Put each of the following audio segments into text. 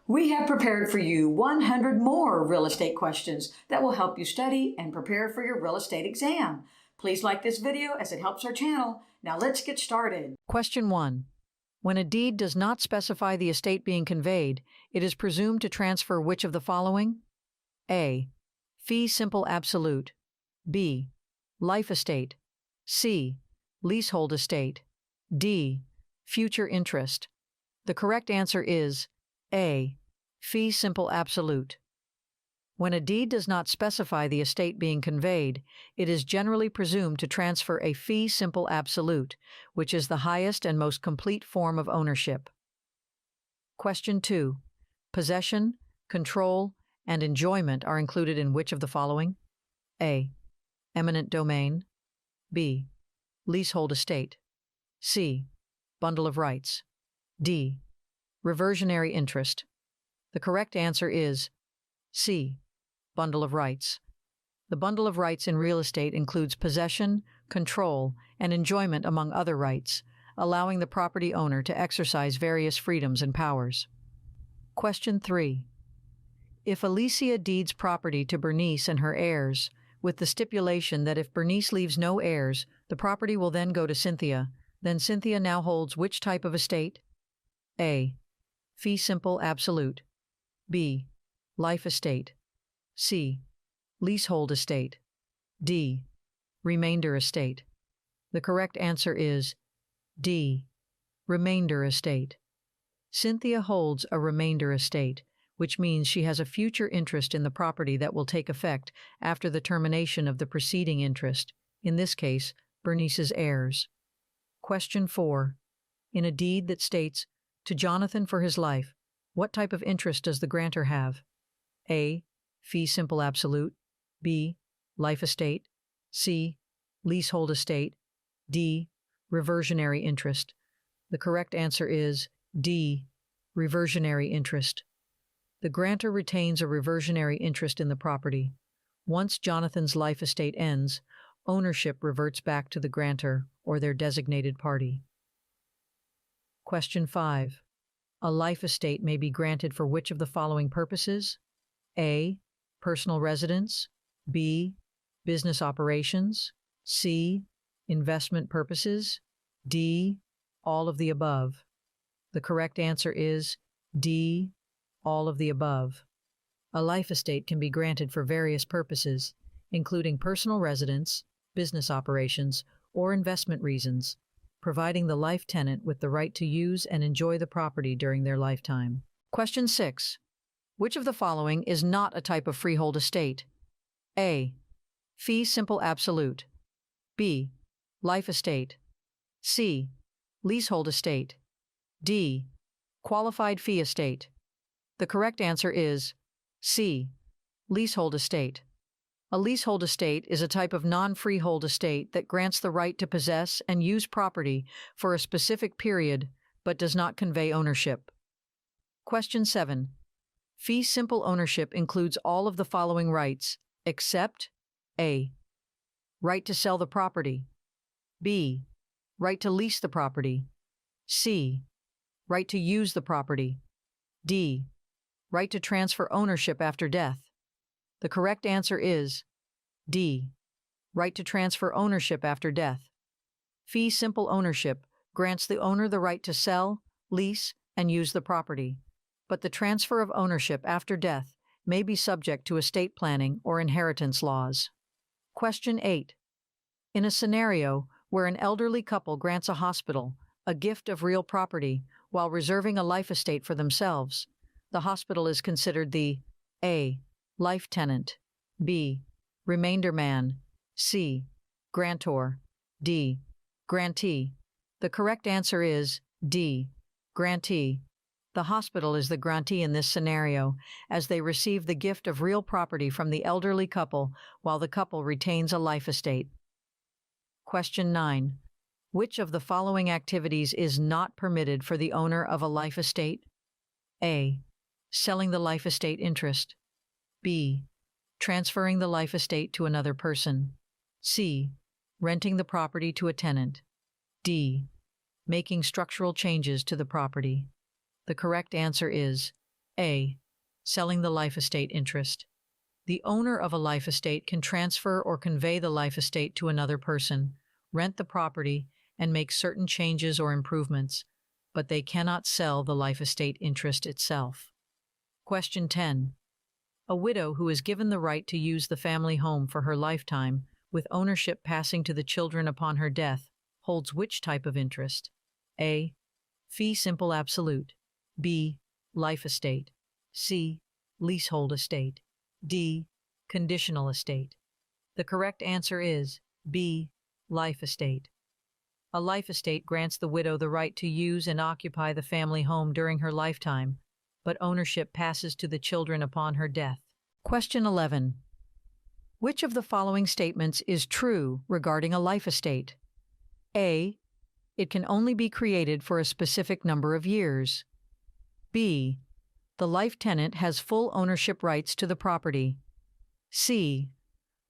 We have prepared for you 100 more real estate questions that will help you study and prepare for your real estate exam. Please like this video as it helps our channel. Now let's get started. Question 1. When a deed does not specify the estate being conveyed, it is presumed to transfer which of the following? A. Fee simple absolute. B. Life estate. C. Leasehold estate. D. Future interest. The correct answer is A. Fee simple absolute. When a deed does not specify the estate being conveyed, it is generally presumed to transfer a fee simple absolute, which is the highest and most complete form of ownership. Question 2. Possession, control, and enjoyment are included in which of the following? A. Eminent domain. B. Leasehold estate. C. Bundle of rights. D. Reversionary interest. The correct answer is C. Bundle of rights. The bundle of rights in real estate includes possession, control, and enjoyment among other rights, allowing the property owner to exercise various freedoms and powers. Question 3. If Alicia deeds property to Bernice and her heirs, with the stipulation that if Bernice leaves no heirs, the property will then go to Cynthia, then Cynthia now holds which type of estate? A. Fee simple absolute. B. Life estate. C. Leasehold estate. D. Remainder estate. The correct answer is D. Remainder estate. Cynthia holds a remainder estate, which means she has a future interest in the property that will take effect after the termination of the preceding interest, in this case, Bernice's heirs. Question 4. In a deed that states, "To Jonathan for his life," what type of interest does the grantor have? A. Fee simple absolute. B. Life estate. C. Leasehold estate. D. Reversionary interest. The correct answer is D. Reversionary interest. The grantor retains a reversionary interest in the property. Once Jonathan's life estate ends, ownership reverts back to the grantor or their designated party. Question 5. A life estate may be granted for which of the following purposes? A. Personal residence. B. Business operations. C. Investment purposes. D. All of the above. The correct answer is D. All of the above. A life estate can be granted for various purposes, including personal residence, business operations, or investment reasons, providing the life tenant with the right to use and enjoy the property during their lifetime. Question 6. Which of the following is not a type of freehold estate? A. Fee simple absolute. B. Life estate. C. Leasehold estate. D. Qualified fee estate. The correct answer is C. Leasehold estate. A leasehold estate is a type of non-freehold estate that grants the right to possess and use property for a specific period but does not convey ownership. Question 7. Fee simple ownership includes all of the following rights, except A. Right to sell the property. B. Right to lease the property. C. Right to use the property. D. Right to transfer ownership after death. The correct answer is D. Right to transfer ownership after death. Fee simple ownership grants the owner the right to sell, lease, and use the property, but the transfer of ownership after death may be subject to estate planning or inheritance laws. Question 8. In a scenario where an elderly couple grants a hospital a gift of real property while reserving a life estate for themselves, the hospital is considered the A. Life tenant. B. Remainder man. C. Grantor. D. Grantee. The correct answer is D. Grantee. The hospital is the grantee in this scenario, as they receive the gift of real property from the elderly couple while the couple retains a life estate. Question 9. Which of the following activities is not permitted for the owner of a life estate? A. Selling the life estate interest. B. Transferring the life estate to another person. C. Renting the property to a tenant. D. Making structural changes to the property. The correct answer is A. Selling the life estate interest. The owner of a life estate can transfer or convey the life estate to another person, rent the property, and make certain changes or improvements, but they cannot sell the life estate interest itself. Question 10. A widow who is given the right to use the family home for her lifetime, with ownership passing to the children upon her death, holds which type of interest? A. Fee simple absolute. B. Life estate. C. Leasehold estate. D. Conditional estate. The correct answer is B. Life estate. A life estate grants the widow the right to use and occupy the family home during her lifetime, but ownership passes to the children upon her death. Question 11. Which of the following statements is true regarding a life estate? A. It can only be created for a specific number of years. B. The life tenant has full ownership rights to the property. C.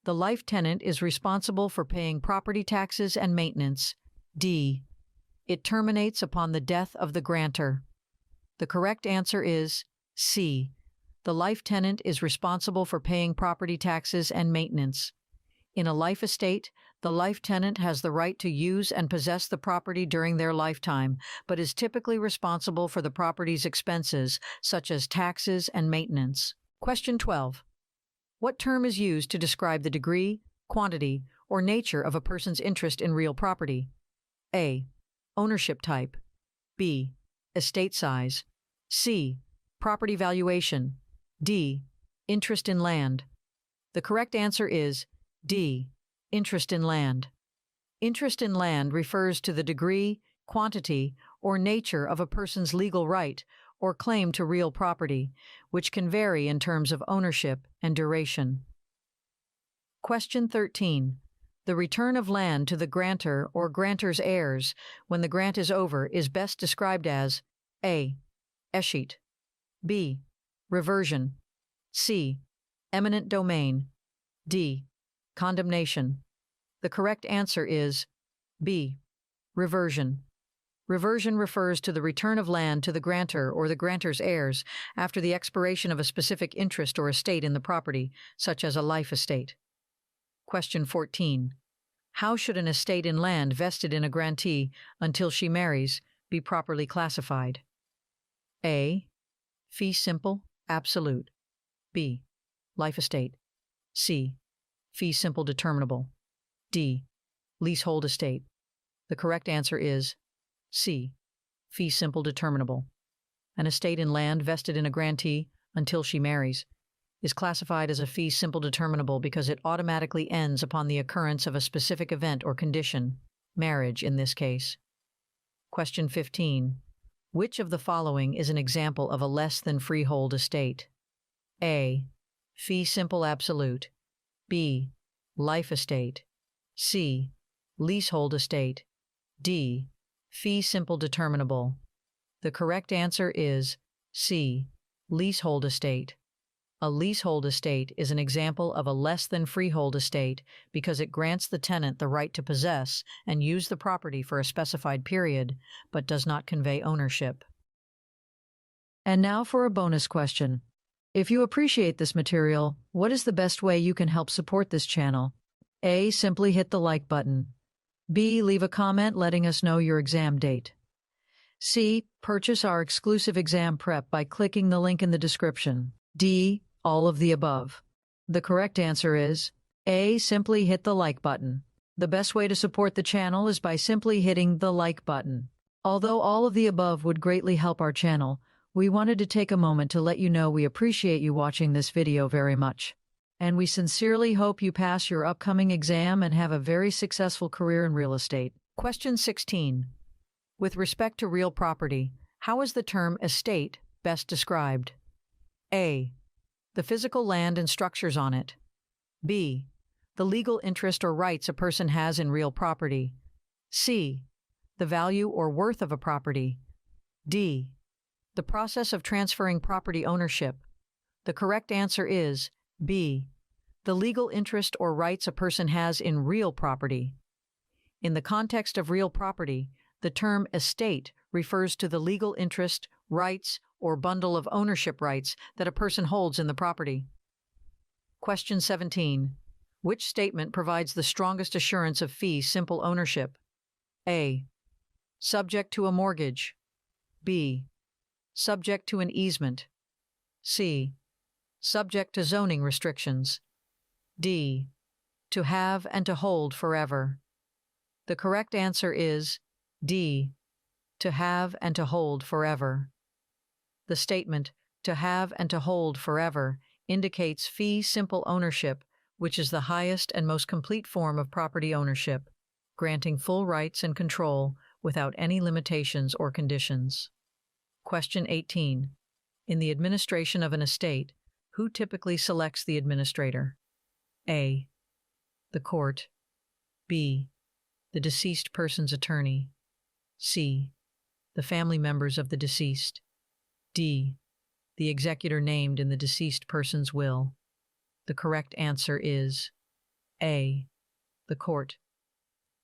The life tenant is responsible for paying property taxes and maintenance. D. It terminates upon the death of the grantor. The correct answer is C. The life tenant is responsible for paying property taxes and maintenance. In a life estate, the life tenant has the right to use and possess the property during their lifetime, but is typically responsible for the property's expenses, such as taxes and maintenance. Question 12. What term is used to describe the degree, quantity, or nature of a person's interest in real property? A. Ownership type. B. Estate size. C. Property valuation. D. Interest in land. The correct answer is D. Interest in land. Interest in land refers to the degree, quantity, or nature of a person's legal right or claim to real property, which can vary in terms of ownership and duration. Question 13. The return of land to the grantor or grantor's heirs when the grant is over is best described as A. Escheat. B. Reversion. C. Eminent domain. D. Condemnation. The correct answer is B. Reversion. Reversion refers to the return of land to the grantor or the grantor's heirs after the expiration of a specific interest or estate in the property, such as a life estate. Question 14. How should an estate in land vested in a grantee until she marries be properly classified? A. Fee simple, absolute. B. Life estate. C. Fee simple determinable. D. Leasehold estate. The correct answer is C. Fee simple determinable. An estate in land vested in a grantee until she marries is classified as a fee simple determinable because it automatically ends upon the occurrence of a specific event or condition, marriage in this case. Question 15. Which of the following is an example of a less than freehold estate? A. Fee simple absolute. B. Life estate. C. Leasehold estate. D. Fee simple determinable. The correct answer is C. Leasehold estate. A leasehold estate is an example of a less than freehold estate because it grants the tenant the right to possess and use the property for a specified period, but does not convey ownership. And now for a bonus question. If you appreciate this material, what is the best way you can help support this channel? A. Simply hit the like button. B. Leave a comment letting us know your exam date. C. Purchase our exclusive exam prep by clicking the link in the description. D. All of the above. The correct answer is A. Simply hit the like button. The best way to support the channel is by simply hitting the like button. Although all of the above would greatly help our channel, we wanted to take a moment to let you know we appreciate you watching this video very much. And we sincerely hope you pass your upcoming exam and have a very successful career in real estate. Question 16. With respect to real property, how is the term estate best described? A. The physical land and structures on it. B. The legal interest or rights a person has in real property. C. The value or worth of a property. D. The process of transferring property ownership. The correct answer is B. The legal interest or rights a person has in real property. In the context of real property, the term estate refers to the legal interest, rights, or bundle of ownership rights that a person holds in the property. Question 17. Which statement provides the strongest assurance of fee simple ownership? A. Subject to a mortgage. B. Subject to an easement. C. Subject to zoning restrictions. D. To have and to hold forever. The correct answer is D. To have and to hold forever. The statement, to have and to hold forever, indicates fee simple ownership, which is the highest and most complete form of property ownership, granting full rights and control without any limitations or conditions. Question 18. In the administration of an estate, who typically selects the administrator? A. The court. B. The deceased person's attorney. C. The family members of the deceased. D. The executor named in the deceased person's will. The correct answer is A. The court.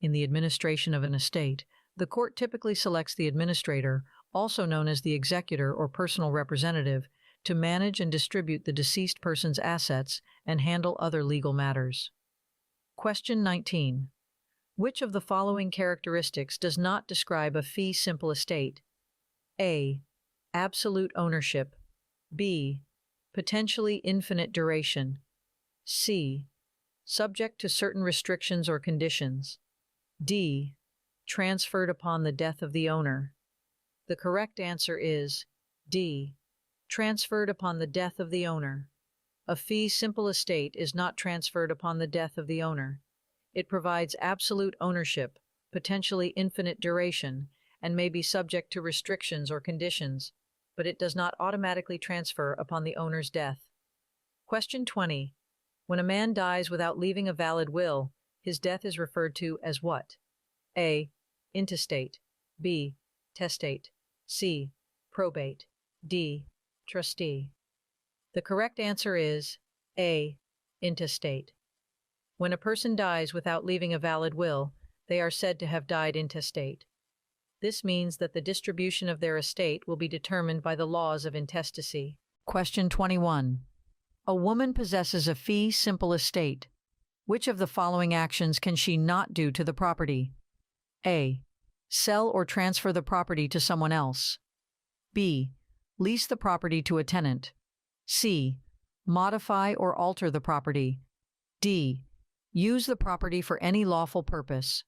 In the administration of an estate, the court typically selects the administrator, also known as the executor or personal representative, to manage and distribute the deceased person's assets and handle other legal matters. Question 19. Which of the following characteristics does not describe a fee simple estate? A. Absolute ownership. B. Potentially infinite duration. C. Subject to certain restrictions or conditions. D. Transferred upon the death of the owner. The correct answer is D. Transferred upon the death of the owner. A fee simple estate is not transferred upon the death of the owner. It provides absolute ownership, potentially infinite duration, and may be subject to restrictions or conditions, but it does not automatically transfer upon the owner's death. Question 20. When a man dies without leaving a valid will, his death is referred to as what? A. Intestate. B. Testate. C. Probate. D. Trustee. The correct answer is A. Intestate. When a person dies without leaving a valid will, they are said to have died intestate. This means that the distribution of their estate will be determined by the laws of intestacy. Question 21. A woman possesses a fee simple estate. Which of the following actions can she not do to the property? A. Sell or transfer the property to someone else. B. Lease the property to a tenant. C. Modify or alter the property. D. Use the property for any lawful purpose.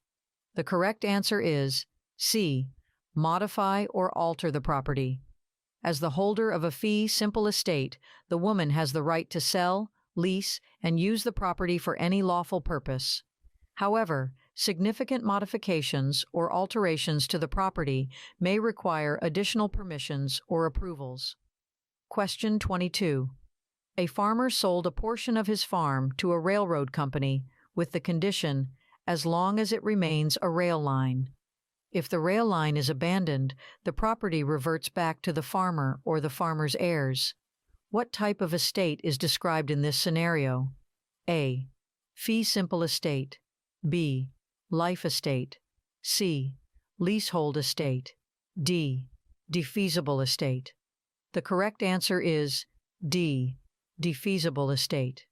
The correct answer is C. Modify or alter the property. As the holder of a fee simple estate, the woman has the right to sell, lease, and use the property for any lawful purpose. However, significant modifications or alterations to the property may require additional permissions or approvals. Question 22. A farmer sold a portion of his farm to a railroad company with the condition, as long as it remains a rail line. If the rail line is abandoned, the property reverts back to the farmer or the farmer's heirs. What type of estate is described in this scenario? A. Fee simple estate. B. Life estate. C. Leasehold estate. D. Defeasible estate. The correct answer is D. Defeasible estate.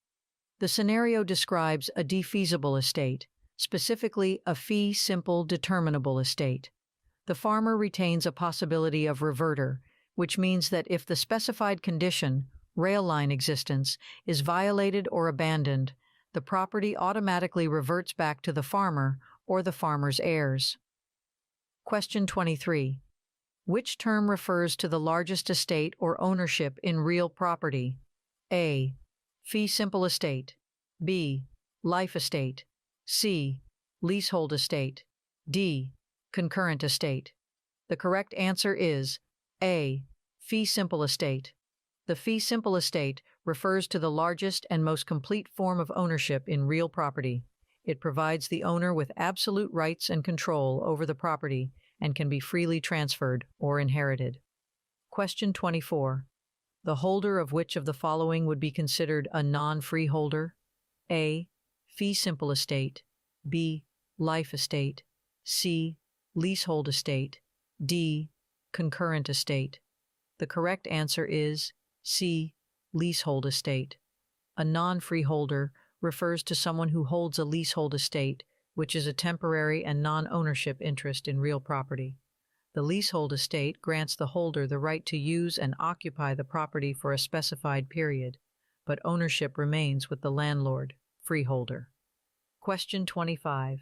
The scenario describes a defeasible estate, specifically a fee simple determinable estate. The farmer retains a possibility of reverter, which means that if the specified condition, rail line existence, is violated or abandoned, the property automatically reverts back to the farmer or the farmer's heirs. Question 23. Which term refers to the largest estate or ownership in real property? A. Fee simple estate. B. Life estate. C. Leasehold estate. D. Concurrent estate. The correct answer is A. Fee simple estate. The fee simple estate refers to the largest and most complete form of ownership in real property. It provides the owner with absolute rights and control over the property and can be freely transferred or inherited. Question 24. The holder of which of the following would be considered a non-freeholder? A. Fee simple estate. B. Life estate. C. Leasehold estate. D. Concurrent estate. The correct answer is C. Leasehold estate. A non-freeholder refers to someone who holds a leasehold estate, which is a temporary and non-ownership interest in real property. The leasehold estate grants the holder the right to use and occupy the property for a specified period, but ownership remains with the landlord, freeholder. Question 25.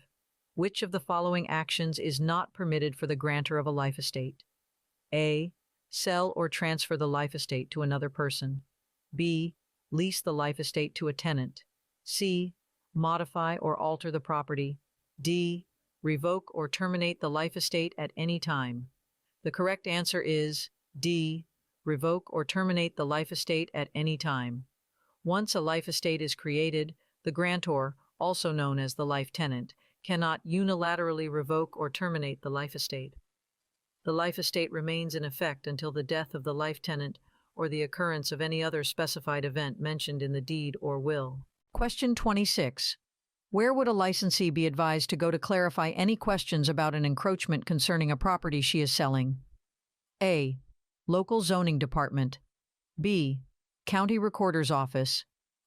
Which of the following actions is not permitted for the grantor of a life estate? A. Sell or transfer the life estate to another person. B. Lease the life estate to a tenant. C. Modify or alter the property. D. Revoke or terminate the life estate at any time. The correct answer is D. Revoke or terminate the life estate at any time. Once a life estate is created, the grantor, also known as the life tenant, cannot unilaterally revoke or terminate the life estate. The life estate remains in effect until the death of the life tenant or the occurrence of any other specified event mentioned in the deed or will. Question 26. Where would a licensee be advised to go to clarify any questions about an encroachment concerning a property she is selling? A. Local zoning department. B. County recorder's office.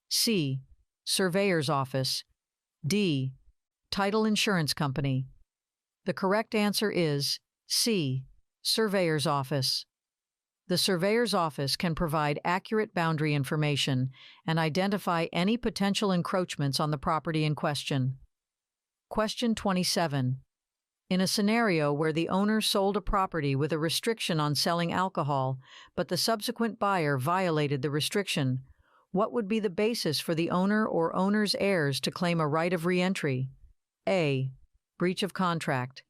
C. Surveyor's office. D. Title insurance company. The correct answer is C. Surveyor's office. The surveyor's office can provide accurate boundary information and identify any potential encroachments on the property in question. Question 27. In a scenario where the owner sold a property with a restriction on selling alcohol, but the subsequent buyer violated the restriction, what would be the basis for the owner or owner's heirs to claim a right of re-entry? A. Breach of contract.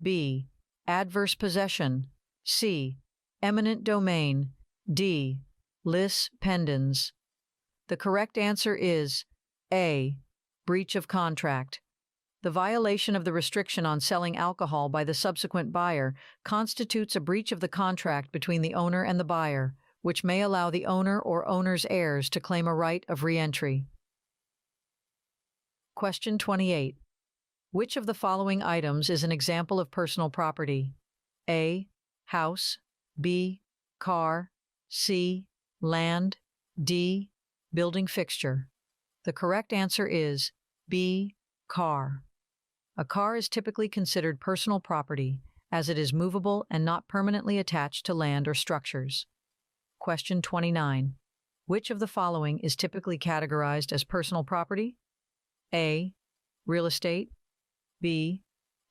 B. Adverse possession. C. Eminent domain. D. Lis pendens. The correct answer is A. Breach of contract. The violation of the restriction on selling alcohol by the subsequent buyer constitutes a breach of the contract between the owner and the buyer, which may allow the owner or owner's heirs to claim a right of re-entry. Question 28. Which of the following items is an example of personal property? A. House. B. Car. C. Land. D. Building fixture. The correct answer is B. Car. A car is typically considered personal property as it is movable and not permanently attached to land or structures. Question 29. Which of the following is typically categorized as personal property? A. Real estate. B.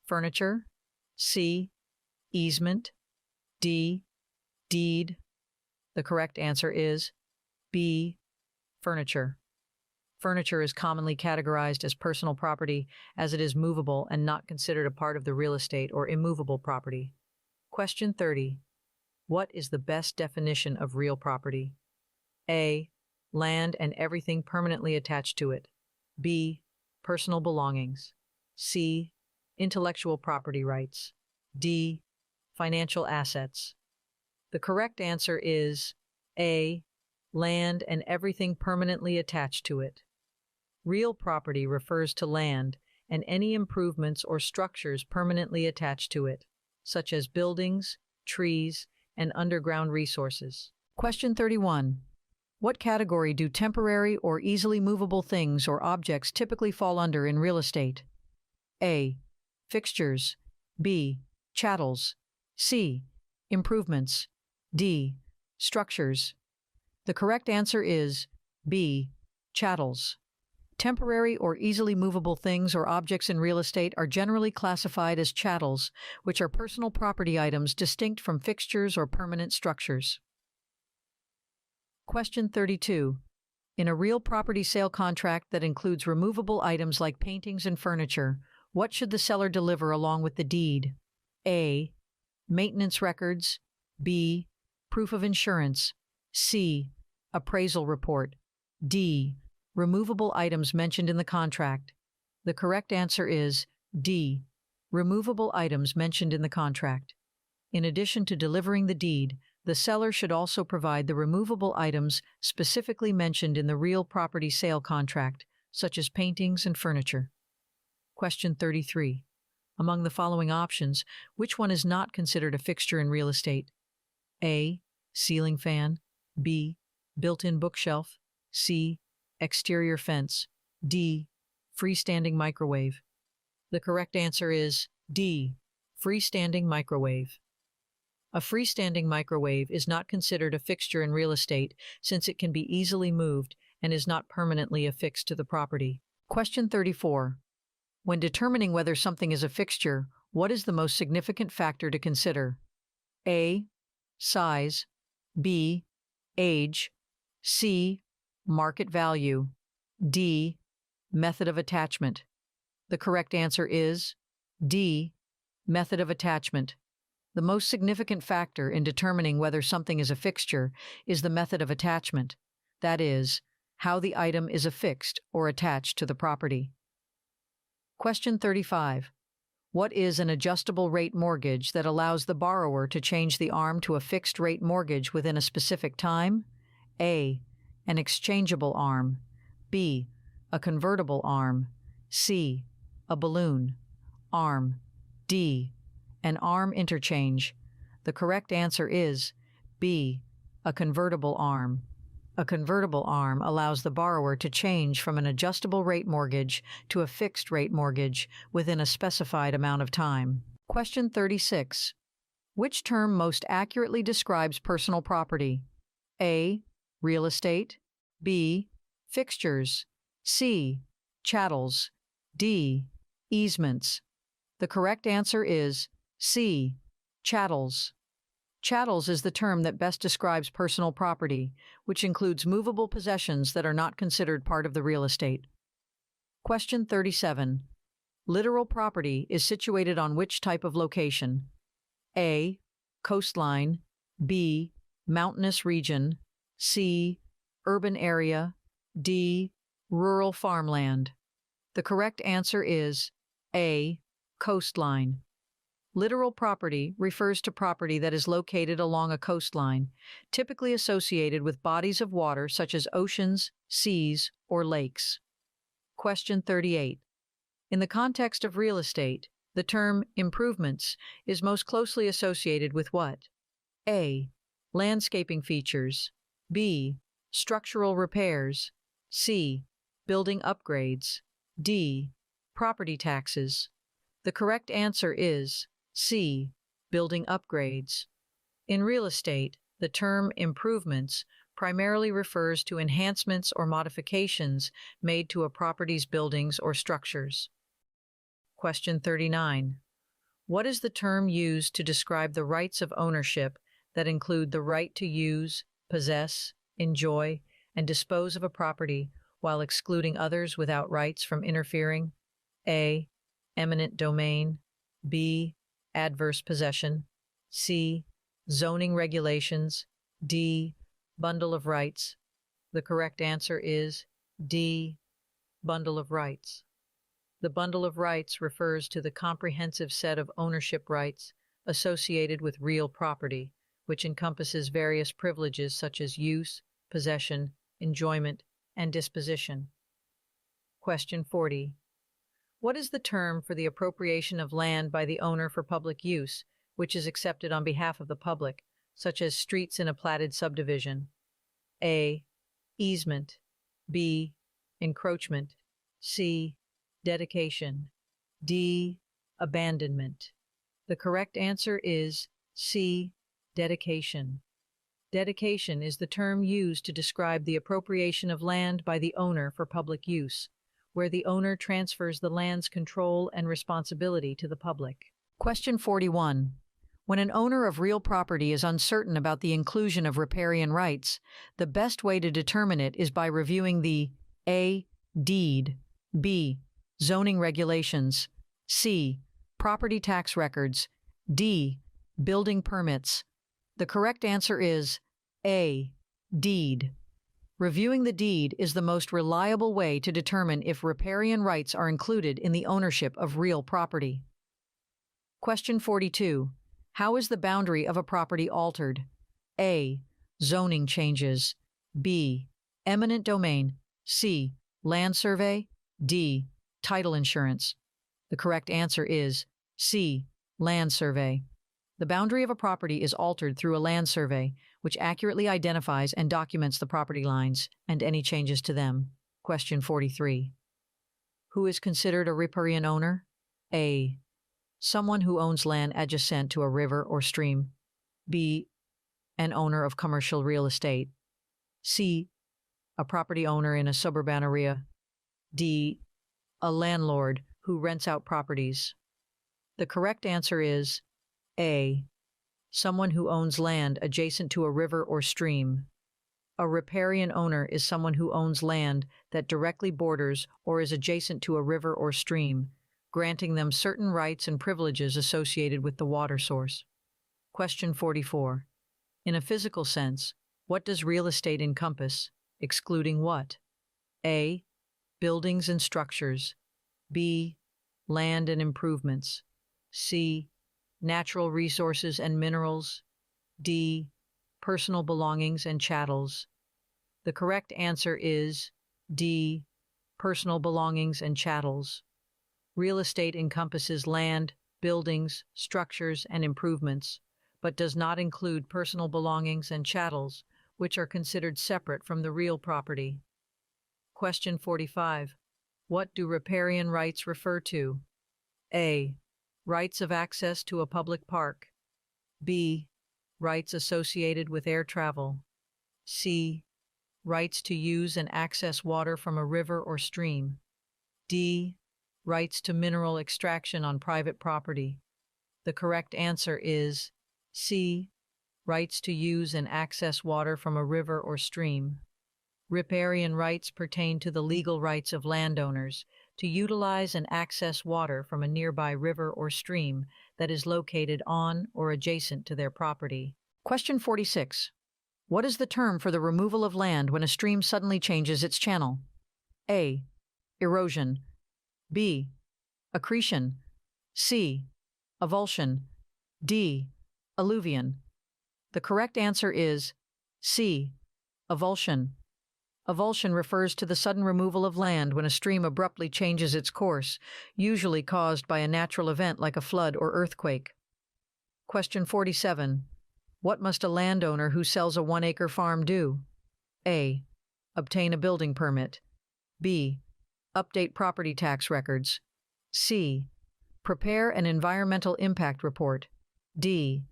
Furniture. C. Easement. D. Deed. The correct answer is B. Furniture. Furniture is commonly categorized as personal property as it is movable and not considered a part of the real estate or immovable property. Question 30. What is the best definition of real property? A. Land and everything permanently attached to it. B. Personal belongings. C. Intellectual property rights. D. Financial assets. The correct answer is A. Land and everything permanently attached to it. Real property refers to land and any improvements or structures permanently attached to it, such as buildings, trees, and underground resources. Question 31. What category do temporary or easily movable things or objects typically fall under in real estate? A. Fixtures. B. Chattels. C. Improvements. D. Structures. The correct answer is B. Chattels. Temporary or easily movable things or objects in real estate are generally classified as chattels, which are personal property items distinct from fixtures or permanent structures. Question 32. In a real property sale contract that includes removable items like paintings and furniture, what should the seller deliver along with the deed? A. Maintenance records. B. Proof of insurance. C. Appraisal report. D. Removable items mentioned in the contract. The correct answer is D. Removable items mentioned in the contract. In addition to delivering the deed, the seller should also provide the removable items specifically mentioned in the real property sale contract, such as paintings and furniture. Question 33. Among the following options, which one is not considered a fixture in real estate? A. ceiling fan, B, built-in bookshelf, C, exterior fence, D, freestanding microwave. The correct answer is D, freestanding microwave. A freestanding microwave is not considered a fixture in real estate since it can be easily moved and is not permanently affixed to the property. Question 34. When determining whether something is a fixture, what is the most significant factor to consider? A, size, B, age, C, market value, D, method of attachment. The correct answer is D, method of attachment. The most significant factor in determining whether something is a fixture is the method of attachment, that is, how the item is affixed or attached to the property. Question 35. What is an adjustable rate mortgage that allows the borrower to change the arm to a fixed rate mortgage within a specific time? A, an exchangeable arm, B, a convertible arm, C, a balloon arm, D, an arm interchange. The correct answer is B, a convertible arm. A convertible arm allows the borrower to change from an adjustable rate mortgage to a fixed rate mortgage within a specified amount of time. Question 36. Which term most accurately describes personal property? A, real estate, B, fixtures, C, chattels, D, easements. The correct answer is C, chattels. Chattels is the term that best describes personal property, which includes movable possessions that are not considered part of the real estate. Question 37. Littoral property is situated on which type of location? A, coastline, B, mountainous region, C, urban area, D, rural farmland. The correct answer is A, coastline. Littoral property refers to property that is located along a coastline, typically associated with bodies of water such as oceans, seas, or lakes. Question 38. In the context of real estate, the term improvements is most closely associated with what? A, landscaping features, B, structural repairs, C, building upgrades, D, property taxes. The correct answer is C, building upgrades. In real estate, the term improvements primarily refers to enhancements or modifications made to a property's buildings or structures. Question 39. What is the term used to describe the rights of ownership that include the right to use, possess, enjoy, and dispose of a property while excluding others without rights from interfering? A, eminent domain, B, adverse possession, C, zoning regulations, D, bundle of rights. The correct answer is D, bundle of rights. The bundle of rights refers to the comprehensive set of ownership rights associated with real property, which encompasses various privileges such as use, possession, enjoyment, and disposition. Question 40. What is the term for the appropriation of land by the owner for public use, which is accepted on behalf of the public, such as streets in a platted subdivision? A, easement, B, encroachment, C, dedication, D, abandonment. The correct answer is C, dedication. Dedication is the term used to describe the appropriation of land by the owner for public use, where the owner transfers the land's control and responsibility to the public. Question 41. When an owner of real property is uncertain about the inclusion of riparian rights, the best way to determine it is by reviewing the A, deed, B, zoning regulations, C, property tax records, D, building permits. The correct answer is A, deed. Reviewing the deed is the most reliable way to determine if riparian rights are included in the ownership of real property. Question 42. How is the boundary of a property altered? A, zoning changes, B, eminent domain, C, land survey, D, title insurance. The correct answer is C, land survey. The boundary of a property is altered through a land survey, which accurately identifies and documents the property lines and any changes to them. Question 43. Who is considered a riparian owner? A. Someone who owns land adjacent to a river or stream. B. An owner of commercial real estate. C. A property owner in a suburban area. D. A landlord who rents out properties. The correct answer is A. Someone who owns land adjacent to a river or stream. A riparian owner is someone who owns land that directly borders or is adjacent to a river or stream, granting them certain rights and privileges associated with the water source. Question 44. In a physical sense, what does real estate encompass, excluding what? A. Buildings and structures. B. Land and improvements. C. Natural resources and minerals. D. Personal belongings and chattels. The correct answer is D. Personal belongings and chattels. Real estate encompasses land, buildings, structures, and improvements, but does not include personal belongings and chattels, which are considered separate from the real property. Question 45. What do riparian rights refer to? A. Rights of access to a public park. B. Rights associated with air travel. C. Rights to use and access water from a river or stream. D. Rights to mineral extraction on private property. The correct answer is C. Rights to use and access water from a river or stream. Riparian rights pertain to the legal rights of landowners to utilize and access water from a nearby river or stream that is located on or adjacent to their property. Question 46. What is the term for the removal of land when a stream suddenly changes its channel? A. Erosion. B. Accretion. C. Avulsion. D. Alluvion. The correct answer is C. Avulsion. Avulsion refers to the sudden removal of land when a stream abruptly changes its course, usually caused by a natural event like a flood or earthquake. Question 47. What must a landowner who sells a 1-acre farm do? A. Obtain a building permit. B. Update property tax records. C. Prepare an environmental impact report. D.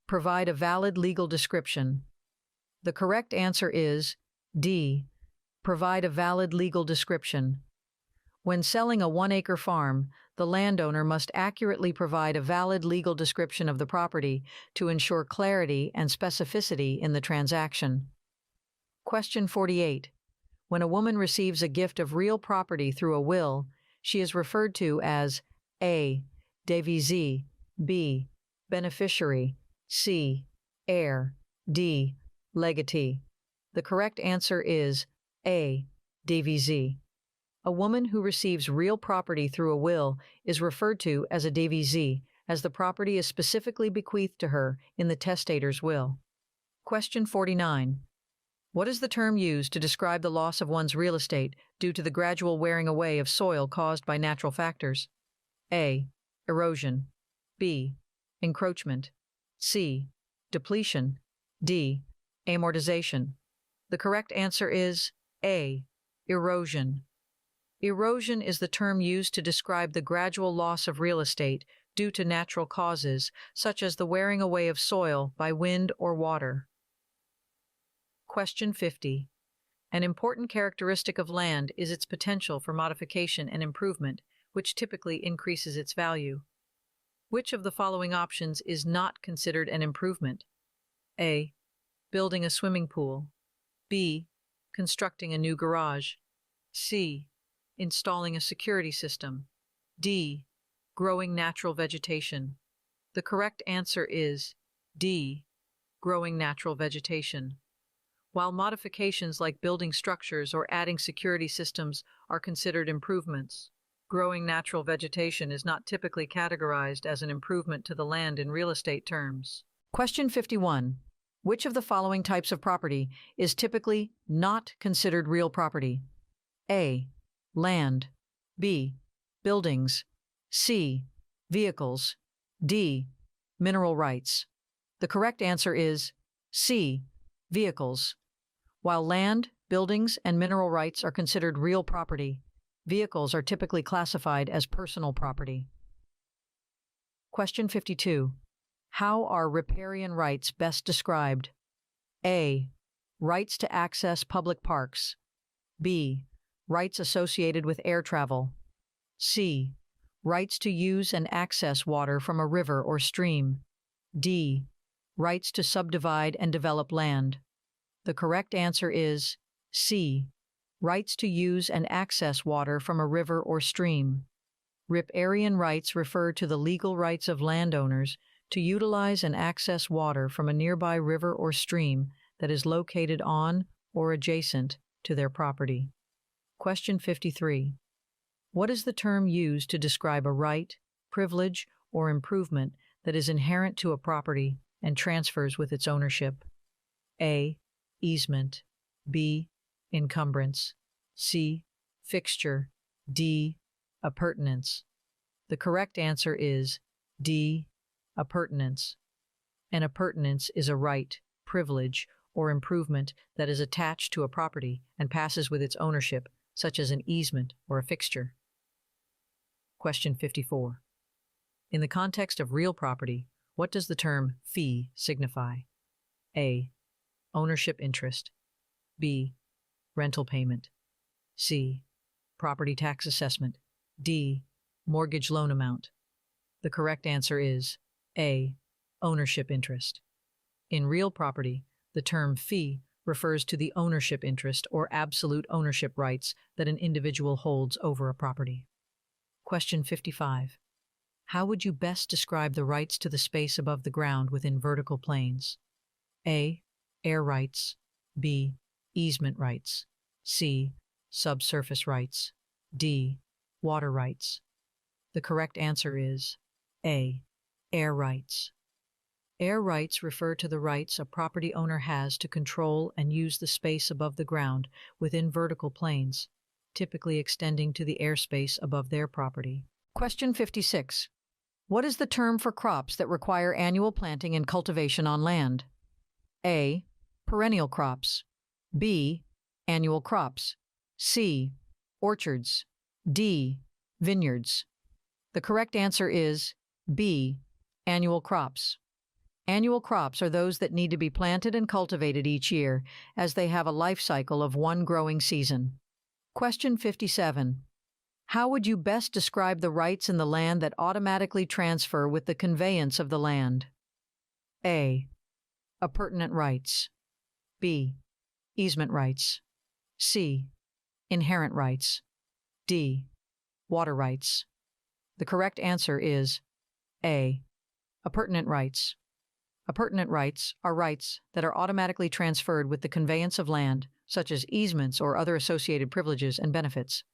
Provide a valid legal description. The correct answer is D. Provide a valid legal description. When selling a 1-acre farm, the landowner must accurately provide a valid legal description of the property to ensure clarity and specificity in the transaction. Question 48. When a woman receives a gift of real property through a will, she is referred to as A. Devisee, B. Beneficiary, C. Heir, D. Legatee. The correct answer is A. Devisee. A woman who receives real property through a will is referred to as a devisee, as the property is specifically bequeathed to her in the testator's will. Question 49. What is the term used to describe the loss of one's real estate due to the gradual wearing away of soil caused by natural factors? A. Erosion. B. Encroachment. C. Depletion. D. Amortization. The correct answer is A. Erosion. Erosion is the term used to describe the gradual loss of real estate due to natural causes, such as the wearing away of soil by wind or water. Question 50. An important characteristic of land is its potential for modification and improvement, which typically increases its value. Which of the following options is not considered an improvement? A. Building a swimming pool. B. Constructing a new garage. C. Installing a security system. D. Growing natural vegetation. The correct answer is D. Growing natural vegetation. While modifications like building structures or adding security systems are considered improvements, growing natural vegetation is not typically categorized as an improvement to the land in real estate terms. Question 51. Which of the following types of property is typically not considered real property? A. Land. B. Buildings. C. Vehicles. D. Mineral rights. The correct answer is C. Vehicles. While land, buildings, and mineral rights are considered real property, vehicles are typically classified as personal property. Question 52. How are riparian rights best described? A. Rights to access public parks. B. Rights associated with air travel. C. Rights to use and access water from a river or stream. D. Rights to subdivide and develop land. The correct answer is C. Rights to use and access water from a river or stream. Riparian rights refer to the legal rights of landowners to utilize and access water from a nearby river or stream that is located on or adjacent to their property. Question 53. What is the term used to describe a right, privilege, or improvement that is inherent to a property and transfers with its ownership? A. Easement. B. Encumbrance. C. Fixture. D. Appurtenance. The correct answer is D. Appurtenance. An appurtenance is a right, privilege, or improvement that is attached to a property and passes with its ownership, such as an easement or a fixture. Question 54. In the context of real property, what does the term fee signify? A. Ownership interest. B. Rental payment. C. Property tax assessment. D. Mortgage loan amount. The correct answer is A. Ownership interest. In real property, the term fee refers to the ownership interest or absolute ownership rights that an individual holds over a property. Question 55. How would you best describe the rights to the space above the ground within vertical planes? A. Air rights. B. Easement rights. C. Subsurface rights. D. Water rights. The correct answer is A. Air rights. Air rights refer to the rights a property owner has to control and use the space above the ground within vertical planes, typically extending to the airspace above their property. Question 56. What is the term for crops that require annual planting and cultivation on land? A. Perennial crops. B. Annual crops. C. Orchards. D. Vineyards. The correct answer is B. Annual crops. Annual crops are those that need to be planted and cultivated each year, as they have a life cycle of one growing season. Question 57. How would you best describe the rights in the land that automatically transfer with the conveyance of the land? A. Appurtenant rights. B. Easement rights. C. Inherent rights. D. Water rights. The correct answer is A. Appurtenant rights. Appurtenant rights are rights that are automatically transferred with the conveyance of land, such as easements or other associated privileges and benefits.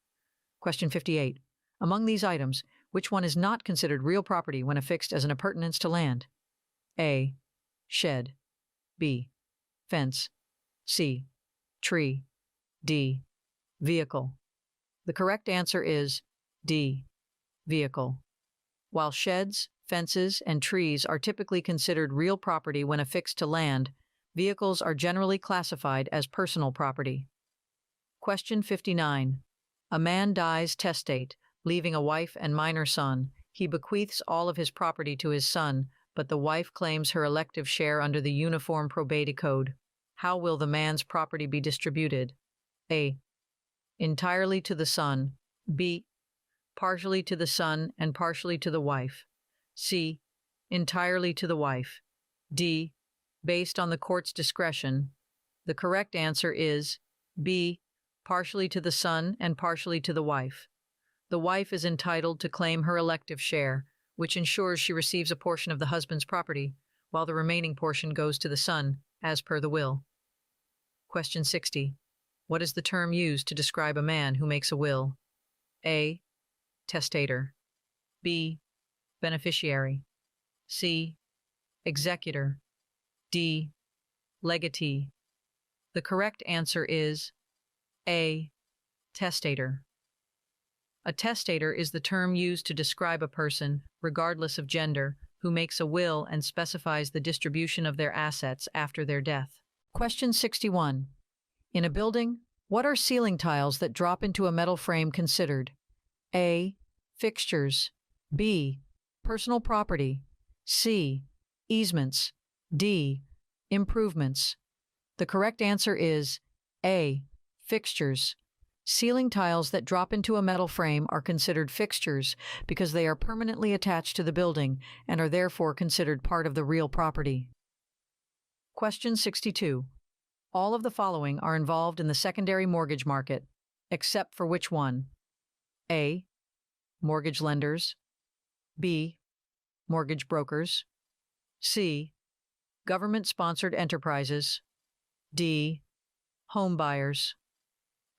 Question 58. Among these items, which one is not considered real property when affixed as an appurtenance to land? A. Shed. B. Fence. C. Tree. D. Vehicle. The correct answer is D. Vehicle. While sheds, fences, and trees are typically considered real property when affixed to land, vehicles are generally classified as personal property. Question 59. A man dies testate, leaving a wife and minor son. He bequeaths all of his property to his son, but the wife claims her elective share under the Uniform Probate Code. How will the man's property be distributed? A. Entirely to the son. B. Partially to the son and partially to the wife. C. Entirely to the wife. D. Based on the court's discretion. The correct answer is B. Partially to the son and partially to the wife. The wife is entitled to claim her elective share, which ensures she receives a portion of the husband's property, while the remaining portion goes to the son, as per the will. Question 60. What is the term used to describe a man who makes a will? A. Testator. B. Beneficiary. C. Executor. D. Legatee. The correct answer is A. Testator. A testator is the term used to describe a person, regardless of gender, who makes a will and specifies the distribution of their assets after their death. Question 61. In a building, what are ceiling tiles that drop into a metal frame considered? A. Fixtures. B. Personal property. C. Easements. D. Improvements. The correct answer is A. Fixtures. Ceiling tiles that drop into a metal frame are considered fixtures because they are permanently attached to the building and are therefore considered part of the real property. Question 62. All of the following are involved in the secondary mortgage market, except for which one? A. Mortgage lenders. B. Mortgage brokers. C. Government-sponsored enterprises. D. Home buyers.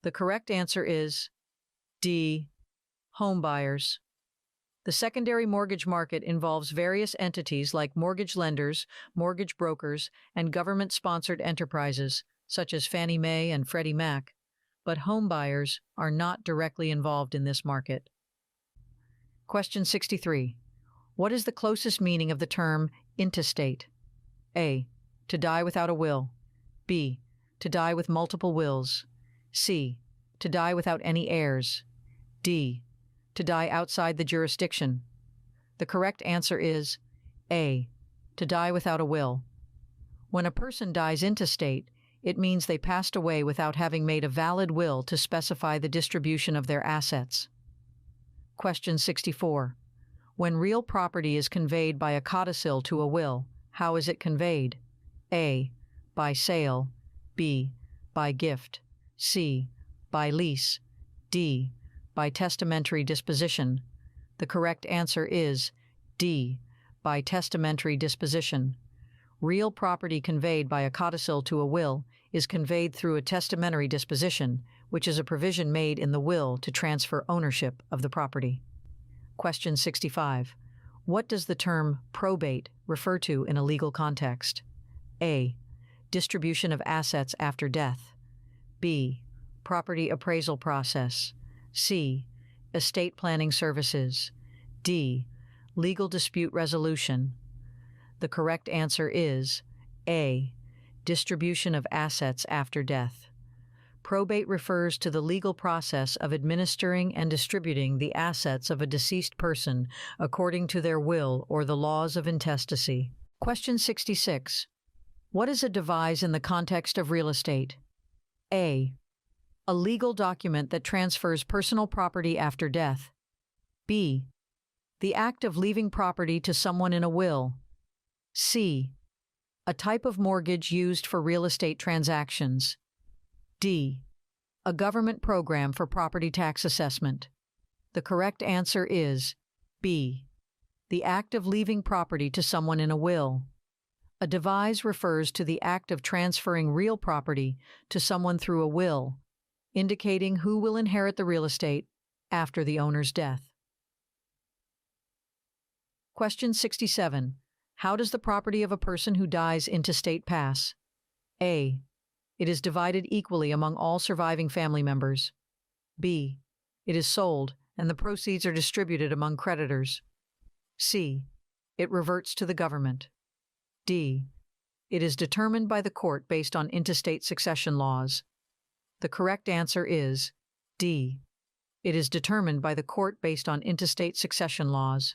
The correct answer is D. Home buyers. The secondary mortgage market involves various entities like mortgage lenders, mortgage brokers, and government-sponsored enterprises, such as Fannie Mae and Freddie Mac, but home buyers are not directly involved in this market. Question 63. What is the closest meaning of the term intestate? A. To die without a will. B. To die with multiple wills. C. To die without any heirs. D. To die outside the jurisdiction. The correct answer is A. To die without a will. When a person dies intestate, it means they passed away without having made a valid will to specify the distribution of their assets. Question 64. When real property is conveyed by a codicil to a will, how is it conveyed? A. By sale. B. By gift. C. By lease. D. By testamentary disposition. The correct answer is D. By testamentary disposition. Real property conveyed by a codicil to a will is conveyed through a testamentary disposition, which is a provision made in the will to transfer ownership of the property. Question 65. What does the term probate refer to in a legal context? A. Distribution of assets after death. B. Property appraisal process. C. Estate planning services. D. Legal dispute resolution. The correct answer is A. Distribution of assets after death. Probate refers to the legal process of administering and distributing the assets of a deceased person according to their will or the laws of intestacy. Question 66. What is a devise in the context of real estate? A. A legal document that transfers personal property after death. B. The act of leaving property to someone in a will. C. A type of mortgage used for real estate transactions. D. A government program for property tax assessment. The correct answer is B. The act of leaving property to someone in a will. A devise refers to the act of transferring real property to someone through a will, indicating who will inherit the real estate after the owner's death. Question 67. How does the property of a person who dies intestate pass? A. It is divided equally among all surviving family members. B. It is sold, and the proceeds are distributed among creditors. C. It reverts to the government. D. It is determined by the court based on intestate succession laws. The correct answer is D. It is determined by the court based on intestate succession laws.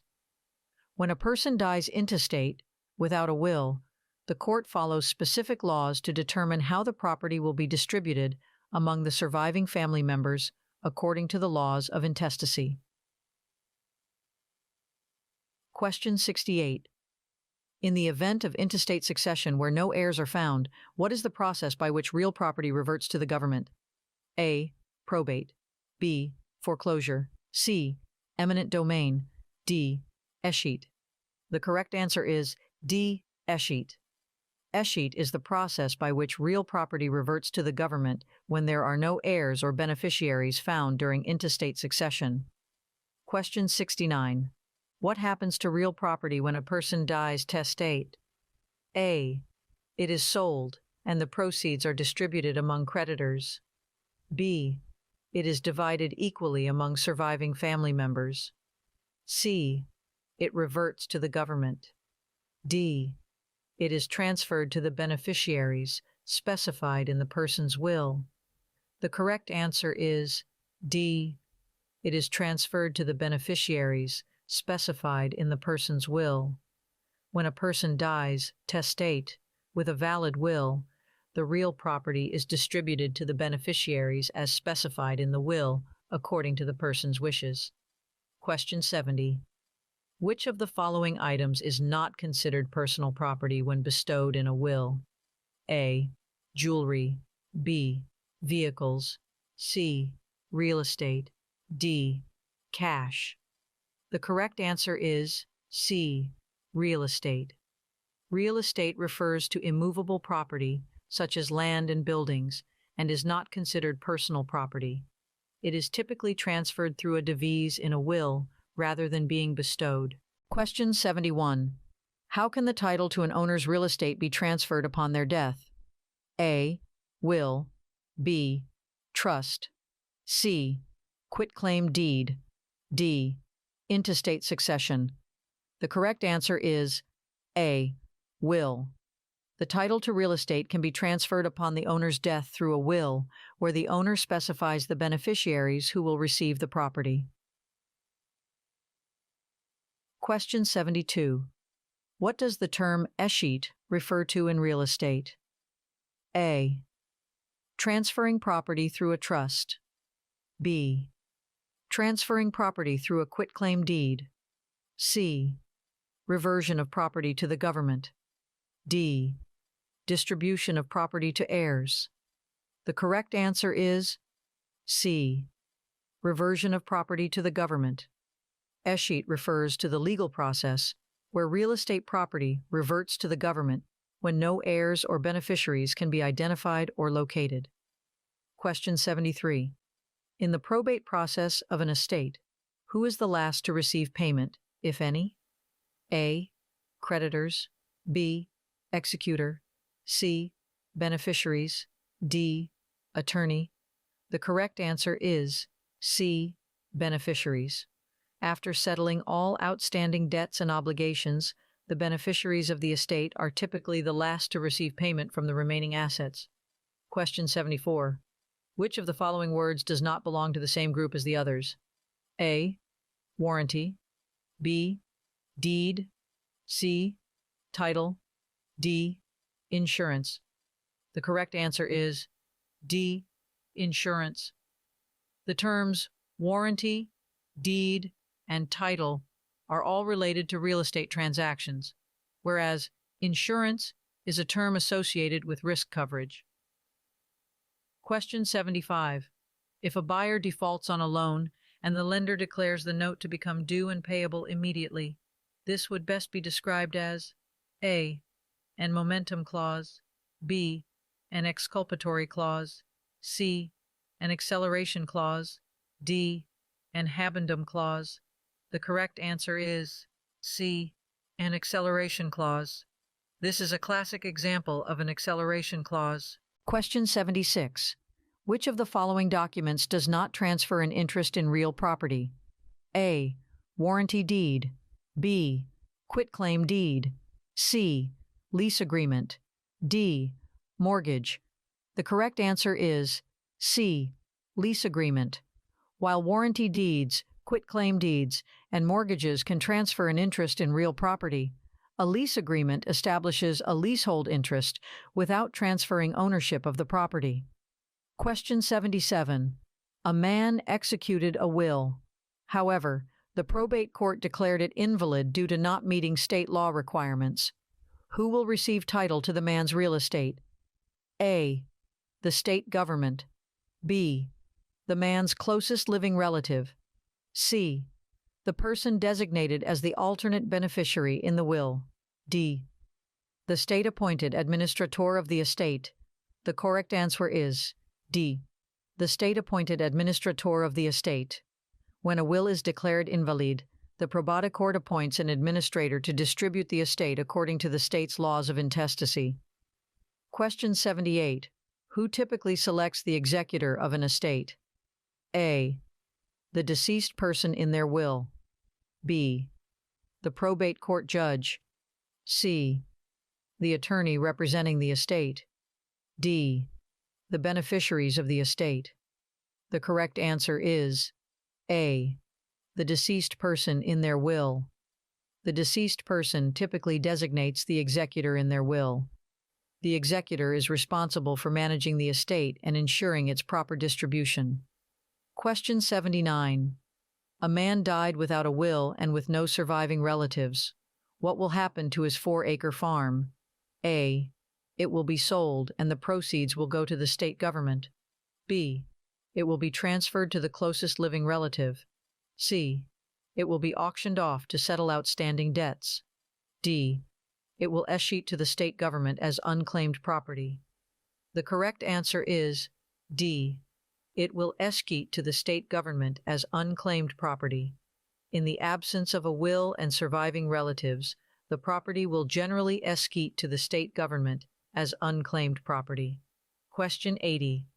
When a person dies intestate, without a will, the court follows specific laws to determine how the property will be distributed among the surviving family members according to the laws of intestacy. Question 68. In the event of intestate succession where no heirs are found, what is the process by which real property reverts to the government? A. Probate. B. Foreclosure. C. Eminent domain. D. Escheat. The correct answer is D. Escheat. Escheat is the process by which real property reverts to the government when there are no heirs or beneficiaries found during intestate succession. Question 69. What happens to real property when a person dies testate? A. It is sold, and the proceeds are distributed among creditors. B. It is divided equally among surviving family members. C. It reverts to the government. D. It is transferred to the beneficiaries specified in the person's will? The correct answer is D. It is transferred to the beneficiaries specified in the person's will. When a person dies, testate, with a valid will, the real property is distributed to the beneficiaries as specified in the will, according to the person's wishes. Question 70. Which of the following items is not considered personal property when bestowed in a will? A. Jewelry. B. Vehicles. C. Real estate. D. Cash. The correct answer is C. Real estate. Real estate refers to immovable property, such as land and buildings, and is not considered personal property. It is typically transferred through a devise in a will rather than being bestowed. Question 71. How can the title to an owner's real estate be transferred upon their death? A. Will. B. Trust. C. Quitclaim deed. D. Intestate succession. The correct answer is A. Will. The title to real estate can be transferred upon the owner's death through a will, where the owner specifies the beneficiaries who will receive the property. Question 72. What does the term escheat refer to in real estate? A. Transferring property through a trust. B. Transferring property through a quitclaim deed. C. Reversion of property to the government. D. Distribution of property to heirs. The correct answer is C. Reversion of property to the government. Escheat refers to the legal process where real estate property reverts to the government when no heirs or beneficiaries can be identified or located. Question 73. In the probate process of an estate, who is the last to receive payment, if any? A. Creditors. B. Executor. C. Beneficiaries. D. Attorney. The correct answer is C. Beneficiaries. After settling all outstanding debts and obligations, the beneficiaries of the estate are typically the last to receive payment from the remaining assets. Question 74. Which of the following words does not belong to the same group as the others? A. Warranty. B. Deed. C. Title. D. Insurance. The correct answer is D. Insurance. The terms warranty, deed, and title are all related to real estate transactions, whereas insurance is a term associated with risk coverage. Question 75. If a buyer defaults on a loan and the lender declares the note to become due and payable immediately, this would best be described as A. An momentum clause. B. An exculpatory clause. C. An acceleration clause. D. An habendum clause. The correct answer is C. An acceleration clause. This is a classic example of an acceleration clause. Question 76. Which of the following documents does not transfer an interest in real property? A. Warranty deed. B. Quitclaim deed. C. Lease agreement. D. Mortgage. The correct answer is C. Lease agreement. While warranty deeds, quitclaim deeds, and mortgages can transfer an interest in real property, a lease agreement establishes a leasehold interest without transferring ownership of the property. Question 77. A man executed a will. However, the probate court declared it invalid due to not meeting state law requirements. Who will receive title to the man's real estate? A. The state government. B. The man's closest living relative. C. The person designated as the alternate beneficiary in the will. D. The state-appointed administrator of the estate. The correct answer is D. The state-appointed administrator of the estate. When a will is declared invalid, the probate court appoints an administrator to distribute the estate according to the state's laws of intestacy. Question 78. Who typically selects the executor of an estate? A. The deceased person in their will. B. The probate court judge. C. The attorney representing the estate. D. The beneficiaries of the estate. The correct answer is A. The deceased person in their will. The deceased person typically designates the executor in their will. The executor is responsible for managing the estate and ensuring its proper distribution. Question 79. A man died without a will and with no surviving relatives. What will happen to his 4-acre farm? A. It will be sold and the proceeds will go to the state government. B. It will be transferred to the closest living relative. C. It will be auctioned off to settle outstanding debts. D. It will escheat to the state government as unclaimed property. The correct answer is D. It will escheat to the state government as unclaimed property. In the absence of a will and surviving relatives, the property will generally escheat to the state government as unclaimed property. Question 80.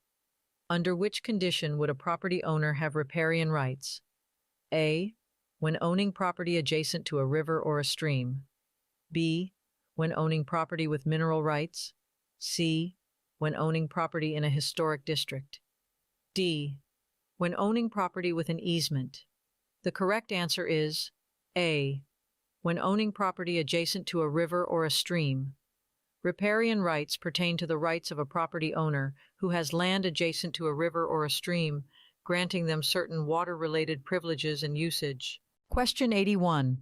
Under which condition would a property owner have riparian rights? A. When owning property adjacent to a river or a stream. B. When owning property with mineral rights. C. When owning property in a historic district. D. When owning property with an easement. The correct answer is A. When owning property adjacent to a river or a stream. Riparian rights pertain to the rights of a property owner who has land adjacent to a river or a stream, granting them certain water-related privileges and usage. Question 81.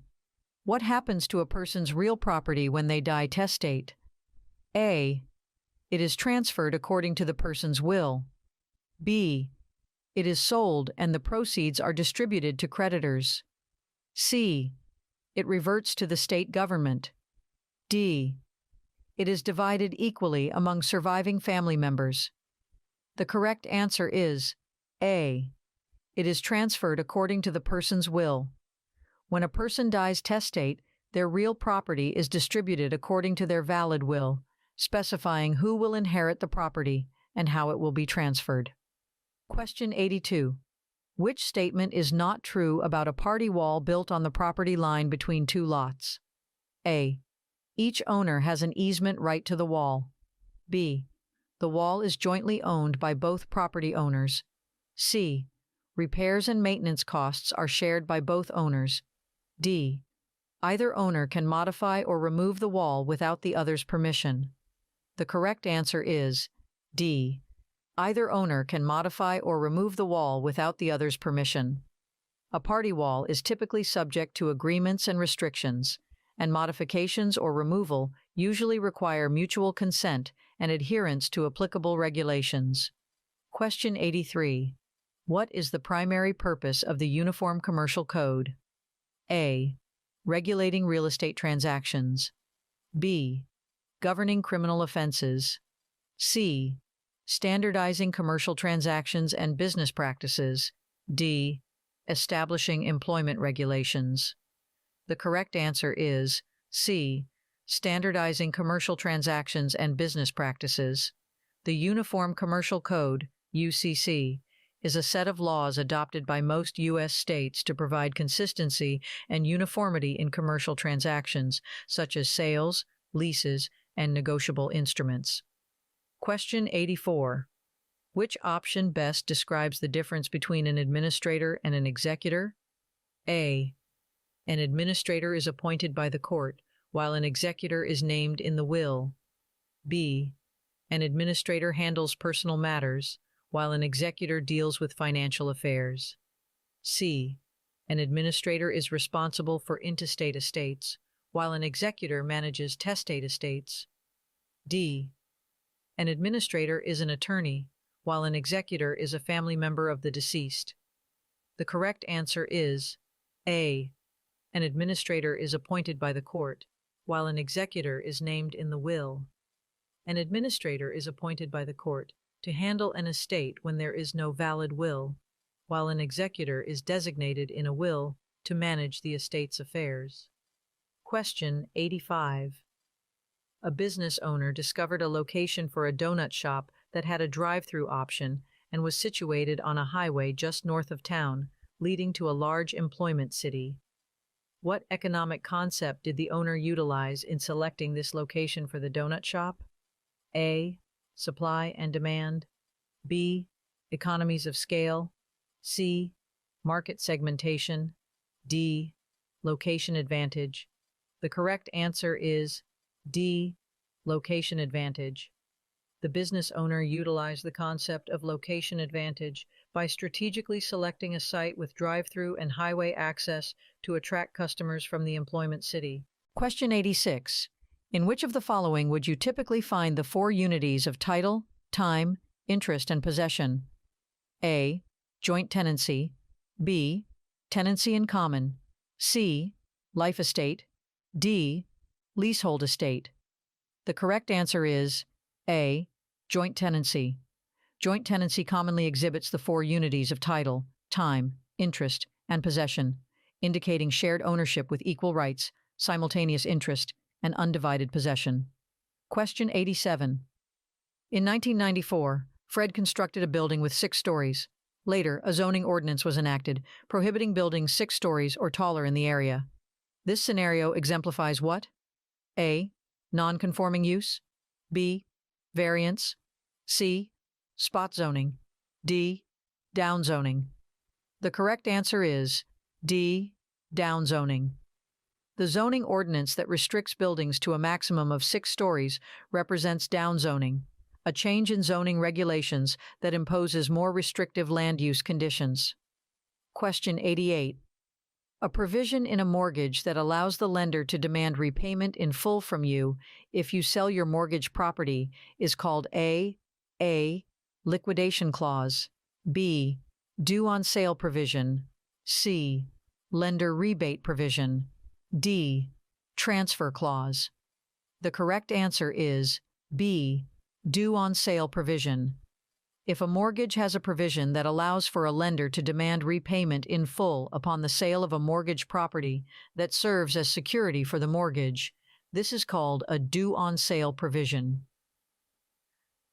What happens to a person's real property when they die testate? A. It is transferred according to the person's will. B. It is sold and the proceeds are distributed to creditors. C. It reverts to the state government. D. It is divided equally among surviving family members. The correct answer is A. It is transferred according to the person's will. When a person dies testate, their real property is distributed according to their valid will, specifying who will inherit the property and how it will be transferred. Question 82. Which statement is not true about a party wall built on the property line between two lots? A. Each owner has an easement right to the wall. B. The wall is jointly owned by both property owners. C. Repairs and maintenance costs are shared by both owners. D. Either owner can modify or remove the wall without the other's permission. The correct answer is D. Either owner can modify or remove the wall without the other's permission. A party wall is typically subject to agreements and restrictions, and modifications or removal usually require mutual consent and adherence to applicable regulations. Question 83. What is the primary purpose of the Uniform Commercial Code? A. Regulating real estate transactions. B. Governing criminal offenses. C. Standardizing commercial transactions and business practices. D. Establishing employment regulations. The correct answer is C. Standardizing commercial transactions and business practices. The Uniform Commercial Code, UCC, is a set of laws adopted by most U.S. states to provide consistency and uniformity in commercial transactions, such as sales, leases, and negotiable instruments. Question 84. Which option best describes the difference between an administrator and an executor? A. An administrator is appointed by the court, while an executor is named in the will. B. An administrator handles personal matters, while an executor deals with financial affairs. C. An administrator is responsible for intestate estates, while an executor manages testate estates. D. An administrator is an attorney, while an executor is a family member of the deceased. The correct answer is A. An administrator is appointed by the court, while an executor is named in the will. An administrator is appointed by the court to handle an estate when there is no valid will, while an executor is designated in a will to manage the estate's affairs. Question 85. A business owner discovered a location for a donut shop that had a drive-through option and was situated on a highway just north of town, leading to a large employment city. What economic concept did the owner utilize in selecting this location for the donut shop? A. supply and demand, B, economies of scale, C, market segmentation, D, location advantage. The correct answer is D, location advantage. The business owner utilized the concept of location advantage by strategically selecting a site with drive-through and highway access to attract customers from the employment city. Question 86. In which of the following would you typically find the four unities of title, time, interest, and possession? A, joint tenancy, B, tenancy in common, C, life estate, D, leasehold estate. The correct answer is A, joint tenancy. Joint tenancy commonly exhibits the four unities of title, time, interest, and possession, indicating shared ownership with equal rights, simultaneous interest, and undivided possession. Question 87. In 1994, Fred constructed a building with 6 stories. Later, a zoning ordinance was enacted, prohibiting buildings 6 stories or taller in the area. This scenario exemplifies what? A, non-conforming use, B, variance, C, spot zoning, D, down zoning. The correct answer is D, down zoning. The zoning ordinance that restricts buildings to a maximum of 6 stories represents down zoning, a change in zoning regulations that imposes more restrictive land use conditions. Question 88. A provision in a mortgage that allows the lender to demand repayment in full from you if you sell your mortgage property is called A, liquidation clause, B, due on sale provision, C, lender rebate provision, D, transfer clause. The correct answer is B, due on sale provision. If a mortgage has a provision that allows for a lender to demand repayment in full upon the sale of a mortgage property that serves as security for the mortgage, this is called a due on sale provision.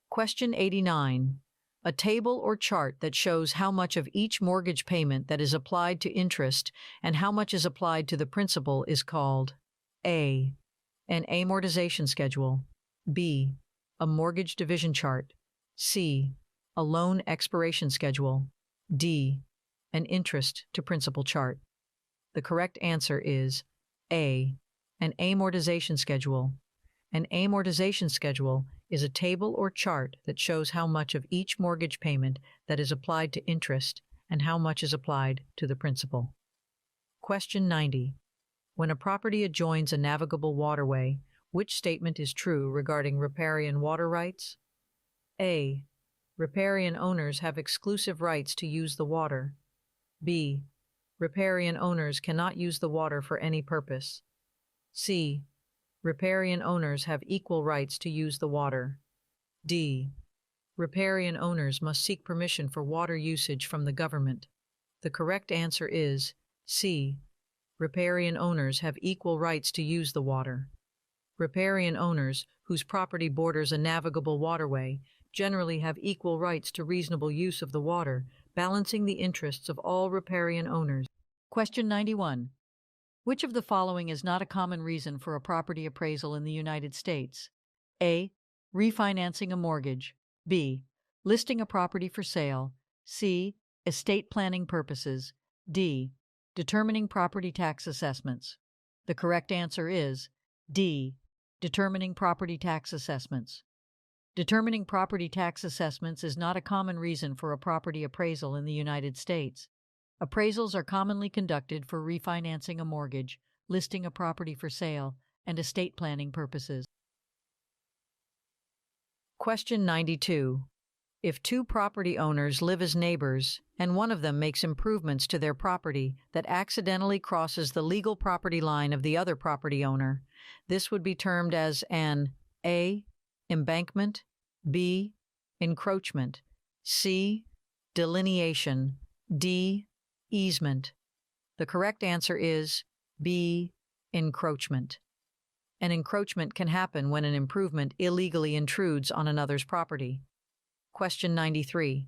Question 89. A table or chart that shows how much of each mortgage payment that is applied to interest and how much is applied to the principal is called A, an amortization schedule, B, a mortgage division chart, C, a loan expiration schedule, D, an interest to principal chart. The correct answer is A, an amortization schedule. An amortization schedule is a table or chart that shows how much of each mortgage payment that is applied to interest and how much is applied to the principal. Question 90. When a property adjoins a navigable waterway, which statement is true regarding riparian water rights? A, riparian owners have exclusive rights to use the water. B, riparian owners cannot use the water for any purpose. C, riparian owners have equal rights to use the water. D, riparian owners must seek permission for water usage from the government. The correct answer is C, riparian owners have equal rights to use the water. Riparian owners, whose property borders a navigable waterway, generally have equal rights to reasonable use of the water, balancing the interests of all riparian owners. Question 91. Which of the following is not a common reason for a property appraisal in the United States? A, refinancing a mortgage. B, listing a property for sale. C, estate planning purposes. D, determining property tax assessments. The correct answer is D, determining property tax assessments. Determining property tax assessments is not a common reason for a property appraisal in the United States. Appraisals are commonly conducted for refinancing a mortgage, listing a property for sale, and estate planning purposes. Question 92. If 2 property owners live as neighbors and one of them makes improvements to their property that accidentally crosses the legal property line of the other property owner, this would be termed as an A, embankment, B, encroachment, C, delineation, D, easement. The correct answer is B, encroachment. An encroachment can happen when an improvement illegally intrudes on another's property. Question 93.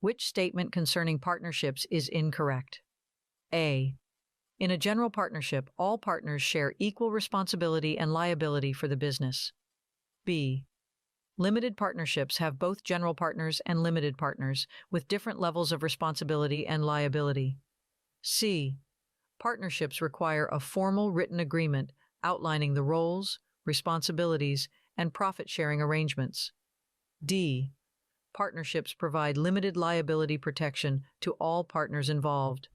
Which statement concerning partnerships is incorrect? A, in a general partnership, all partners share equal responsibility and liability for the business. B, Limited partnerships have both general partners and limited partners, with different levels of responsibility and liability. C. Partnerships require a formal written agreement outlining the roles, responsibilities, and profit-sharing arrangements. D. Partnerships provide limited liability protection to all partners involved.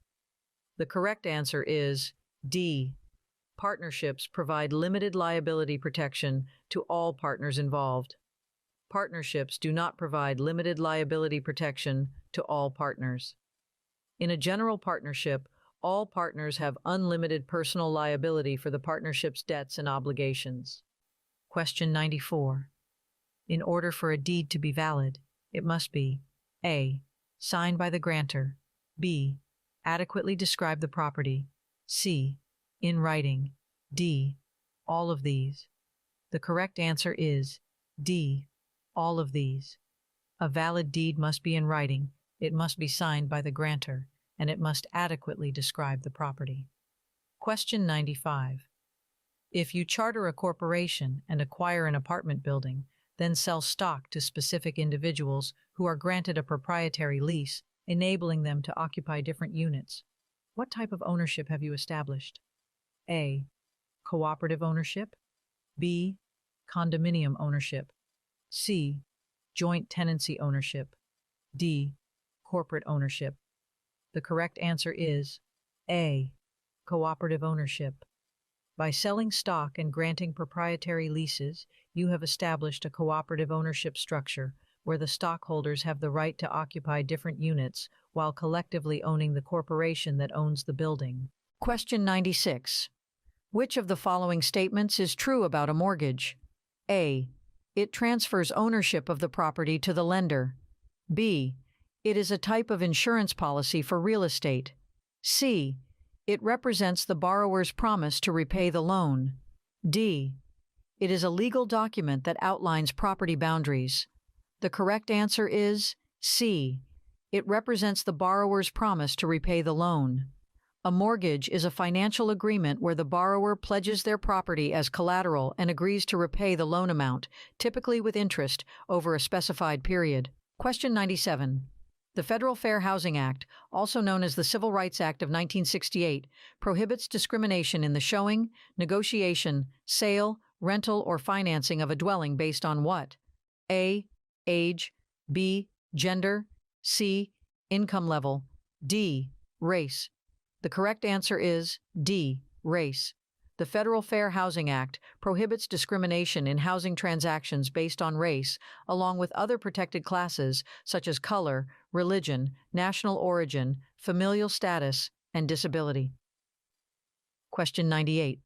The correct answer is D. Partnerships provide limited liability protection to all partners involved. Partnerships do not provide limited liability protection to all partners. In a general partnership, all partners have unlimited personal liability for the partnership's debts and obligations. Question 94. In order for a deed to be valid, it must be A. Signed by the grantor, B. Adequately describe the property, C. In writing, D. All of these. The correct answer is D. All of these. A valid deed must be in writing, it must be signed by the grantor, and it must adequately describe the property. Question 95. If you charter a corporation and acquire an apartment building, then sell stock to specific individuals who are granted a proprietary lease, enabling them to occupy different units, what type of ownership have you established? A. Cooperative ownership, B. Condominium ownership, C. Joint tenancy ownership, D. Corporate ownership. The correct answer is A. Cooperative ownership. By selling stock and granting proprietary leases, you have established a cooperative ownership structure where the stockholders have the right to occupy different units while collectively owning the corporation that owns the building. Question 96. Which of the following statements is true about a mortgage? A. It transfers ownership of the property to the lender. B. It is a type of insurance policy for real estate. C. It represents the borrower's promise to repay the loan. D. It is a legal document that outlines property boundaries. The correct answer is C. It represents the borrower's promise to repay the loan. A mortgage is a financial agreement where the borrower pledges their property as collateral and agrees to repay the loan amount, typically with interest, over a specified period. Question 97. The Federal Fair Housing Act, also known as the Civil Rights Act of 1968, prohibits discrimination in the showing, negotiation, sale, rental, or financing of a dwelling based on what? A. Age, B. Gender, C. Income level, D. Race. The correct answer is D. Race. The Federal Fair Housing Act prohibits discrimination in housing transactions based on race, along with other protected classes such as color, religion, national origin, familial status, and disability. Question 98.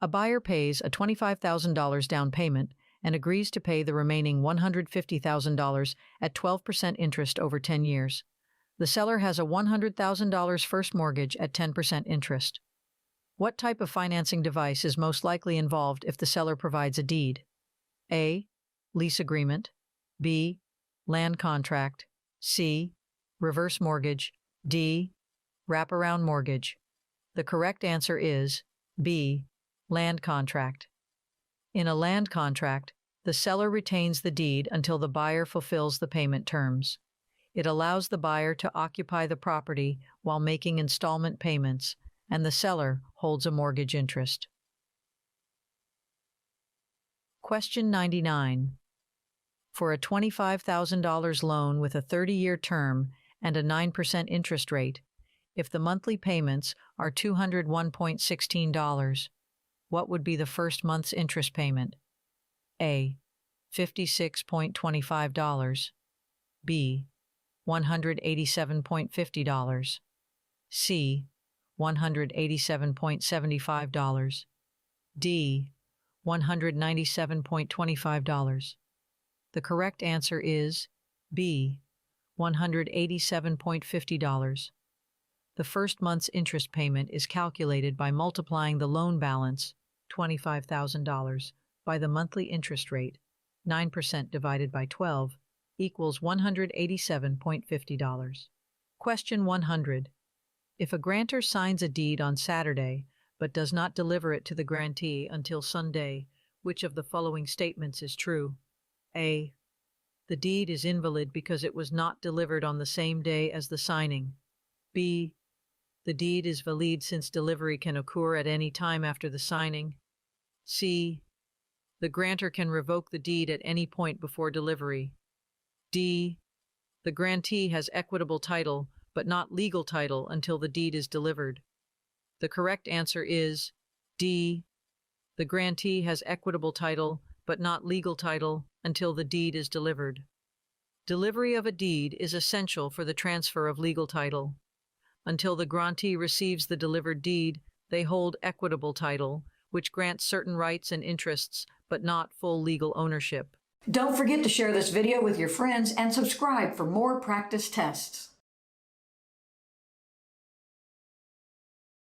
A buyer pays a $25,000 down payment and agrees to pay the remaining $150,000 at 12% interest over 10 years. The seller has a $100,000 first mortgage at 10% interest. What type of financing device is most likely involved if the seller provides a deed? A. Lease agreement, B. Land contract, C. Reverse mortgage, D. Wraparound mortgage. The correct answer is B. Land contract. In a land contract, the seller retains the deed until the buyer fulfills the payment terms. It allows the buyer to occupy the property while making installment payments, and the seller holds a mortgage interest. Question 99. For a $25,000 loan with a 30-year term and a 9% interest rate, if the monthly payments are $201.16, what would be the first month's interest payment? A. $56.25, B. $187.50, C. $187.75, D. $197.25. The correct answer is B. $187.50. The first month's interest payment is calculated by multiplying the loan balance, $25,000, by the monthly interest rate, 9% divided by 12, equals $187.50. Question 100. If a grantor signs a deed on Saturday but does not deliver it to the grantee until Sunday, which of the following statements is true? A. The deed is invalid because it was not delivered on the same day as the signing. B. The deed is valid since delivery can occur at any time after the signing. C. The grantor can revoke the deed at any point before delivery. D. The grantee has equitable title, but not legal title until the deed is delivered. The correct answer is D. The grantee has equitable title, but not legal title until the deed is delivered. Delivery of a deed is essential for the transfer of legal title. Until the grantee receives the delivered deed, they hold equitable title, which grants certain rights and interests, but not full legal ownership. Don't forget to share this video with your friends and subscribe for more practice tests.